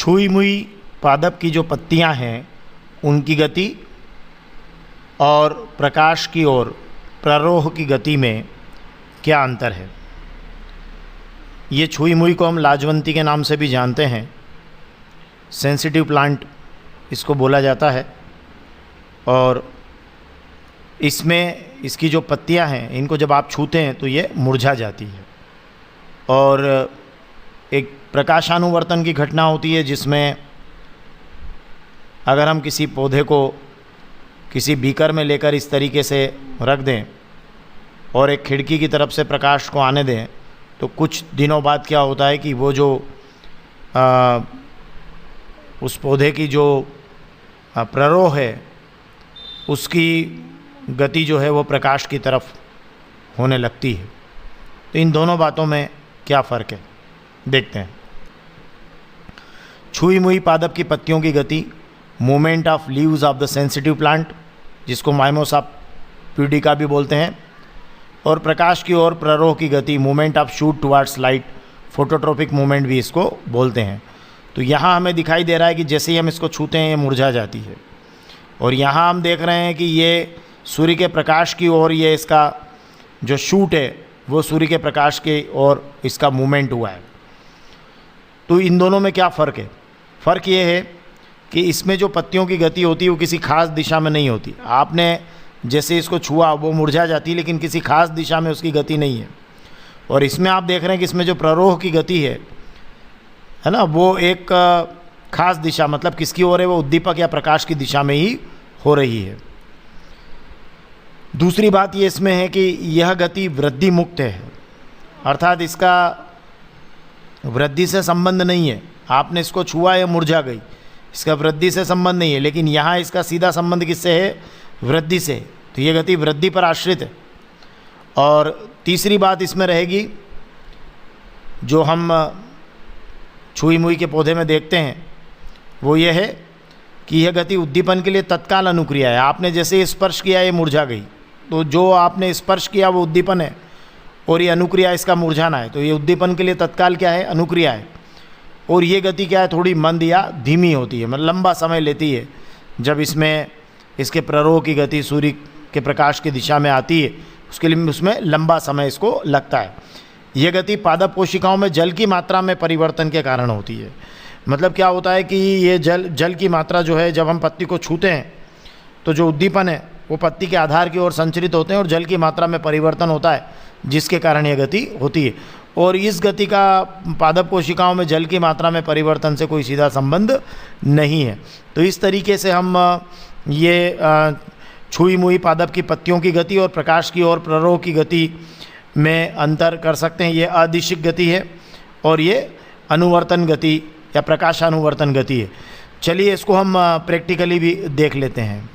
छुई मुई पादप की जो पत्तियां हैं उनकी गति और प्रकाश की ओर प्ररोह की गति में क्या अंतर है। ये छुई मुई को हम लाजवंती के नाम से भी जानते हैं, सेंसिटिव प्लांट इसको बोला जाता है। और इसमें इसकी जो पत्तियां हैं इनको जब आप छूते हैं तो ये मुरझा जाती है और एक प्रकाशानुवर्तन की घटना होती है, जिसमें अगर हम किसी पौधे को किसी बीकर में लेकर इस तरीके से रख दें और एक खिड़की की तरफ से प्रकाश को आने दें तो कुछ दिनों बाद क्या होता है कि वो जो उस पौधे की जो प्ररोह है उसकी गति जो है वो प्रकाश की तरफ होने लगती है। तो इन दोनों बातों में क्या फ़र्क है देखते हैं। छुई मुई पादप की पत्तियों की गति, movement of leaves of the sensitive plant जिसको माइमोसा प्यूडिका भी बोलते हैं, और प्रकाश की ओर प्ररोह की गति, movement of shoot towards light, phototropic movement भी इसको बोलते हैं। तो यहाँ हमें दिखाई दे रहा है कि जैसे ही हम इसको छूते हैं ये मुरझा जाती है, और यहाँ हम देख रहे हैं कि ये सूर्य के प्रकाश की ओर ये इसका जो शूट है वो सूर्य के प्रकाश के ओर इसका मूवमेंट हुआ है। तो इन दोनों में क्या फ़र्क है? फ़र्क ये है कि इसमें जो पत्तियों की गति होती है वो किसी खास दिशा में नहीं होती। आपने जैसे इसको छुआ वो मुरझा जाती है, लेकिन किसी खास दिशा में उसकी गति नहीं है। और इसमें आप देख रहे हैं कि इसमें जो प्ररोह की गति है ना, वो एक खास दिशा, मतलब किसकी ओर है, वो उद्दीपक या प्रकाश की दिशा में ही हो रही है। दूसरी बात ये इसमें है कि यह गति वृद्धि मुक्त है, अर्थात इसका वृद्धि से संबंध नहीं है। आपने इसको छुआ या मुरझा गई, इसका वृद्धि से संबंध नहीं है, लेकिन यहाँ इसका सीधा संबंध किससे है? वृद्धि से। तो ये गति वृद्धि पर आश्रित है। और तीसरी बात इसमें रहेगी जो हम छुई मुई के पौधे में देखते हैं वो ये है कि यह गति उद्दीपन के लिए तत्काल अनुक्रिया है। आपने जैसे स्पर्श किया ये मुरझा गई, तो जो आपने स्पर्श किया वो उद्दीपन है और ये अनुक्रिया इसका मुरझाना है। तो ये उद्दीपन के लिए तत्काल क्या है? अनुक्रिया है। और ये गति क्या है? थोड़ी मंद या धीमी होती है, मतलब लंबा समय लेती है। जब इसमें इसके प्ररोह की गति सूर्य के प्रकाश की दिशा में आती है उसके लिए उसमें लंबा समय इसको लगता है। ये गति पादप कोशिकाओं में जल की मात्रा में परिवर्तन के कारण होती है। मतलब क्या होता है कि ये जल की मात्रा जो है, जब हम पत्ती को छूते हैं तो जो उद्दीपन है वो पत्ती के आधार की ओर संचरित होते हैं और जल की मात्रा में परिवर्तन होता है, जिसके कारण ये गति होती है। और इस गति का पादप कोशिकाओं में जल की मात्रा में परिवर्तन से कोई सीधा संबंध नहीं है। तो इस तरीके से हम ये छुई मुई पादप की पत्तियों की गति और प्रकाश की ओर प्ररोह की गति में अंतर कर सकते हैं। ये अदिशिक गति है और ये अनुवर्तन गति या प्रकाशानुवर्तन गति है। चलिए इसको हम प्रैक्टिकली भी देख लेते हैं।